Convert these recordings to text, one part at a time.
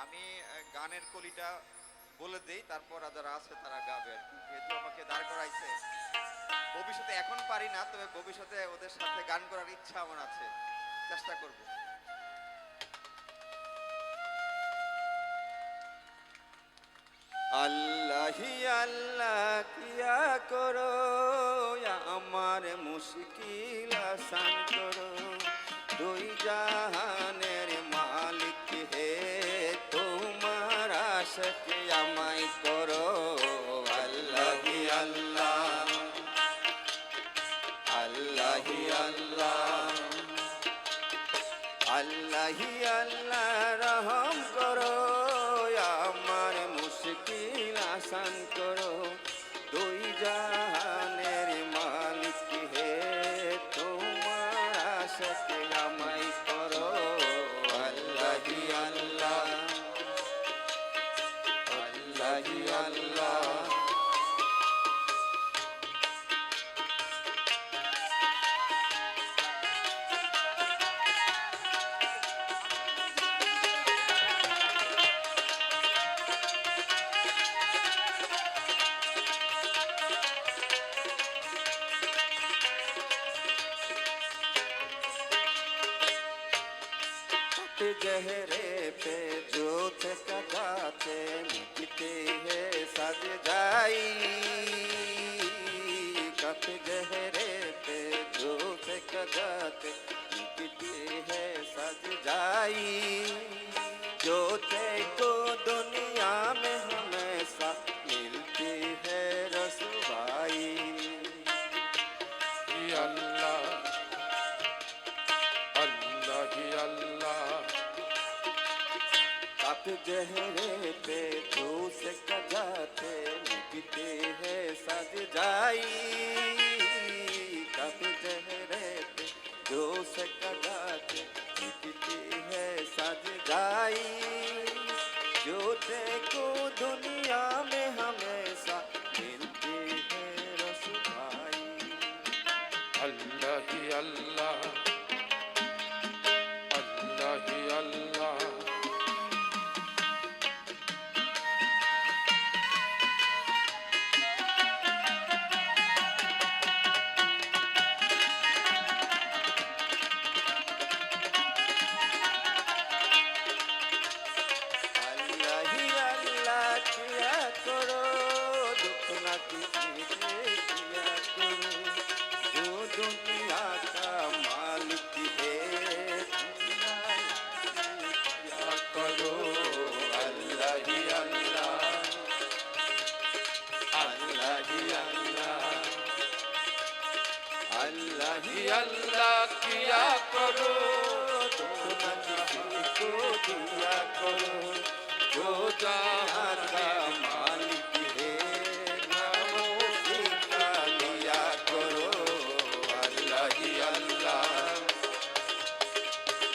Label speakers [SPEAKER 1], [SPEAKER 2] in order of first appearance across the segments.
[SPEAKER 1] আমি গানের কলিটা বলে দেই, তারপর যারা আছে তারা গাবে আর কি। যেহেতু আমাকে দাঁড় করাইছে, ভবিষ্যতে এখন পারি না, তবে ভবিষ্যতে ওদের সাথে গান করার ইচ্ছা আমার আছে, চেষ্টা করব। আল্লাহি আল্লাহ কিয়া করো, আমার মুশকিল আসান করো, দুই জাহানের মালিক হে, তোমার আশকে আমায় করো। আল্লাহি আল্লাহ, আল্লাহি আল্লাহ, আল্লাহি আল্লাহ রহম করো, আমার মুশকিল আসান করো, দুই জাহানের মালিক হে, তোমার আশকে আমায় করো। আল্লাহি আল্লাহ, আল্লাহি আল্লাহ, चेहरे पे जोत लगाते मिटते हैं सज जाई, कप चेहरे पे जोत लगाते मिटते हैं सज जाई, जोते को दुनिया में हमेशा मिलती है रसवाई।
[SPEAKER 2] अल्लाह अल्लाह ही अल्लाह,
[SPEAKER 1] कप चेहरे पे जोश लगाते मिटते हैं सज जाई, कप चेहरे पे जोश लगाते मिटते हैं सज जाई, जोते को दुनिया में हमेशा मिलती है रसवाई।
[SPEAKER 2] अल्लाह ही अल्लाह, अल्लाह ही अल्लाह,
[SPEAKER 1] আল্লাহি আল্লাহ কিয়া করো, দুঃখ না কিসে কিয়া করো, जो दुनिया का मालिक है, किया करो। अल्लाह ही अल्लाह, अल्लाह ही अल्लाह, अल्लाह ही
[SPEAKER 2] अल्लाह किया करो,
[SPEAKER 1] दुख न किसी को दिया करो, जो जहाँ का मालिक है, नामो सीखा लिया करो। अल्लाह ही अल्लाह,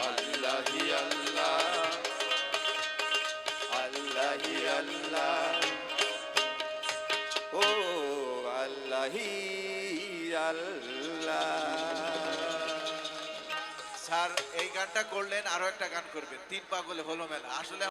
[SPEAKER 1] अल्लाह ही अल्लाह, अल्लाह ही अल्लाह, ओ अल्लाह ही अल्लाह।
[SPEAKER 3] স্যার এই গানটা করলেন, আরো একটা গান করবেন, তিন পাগলে হলো মেলা। আসলে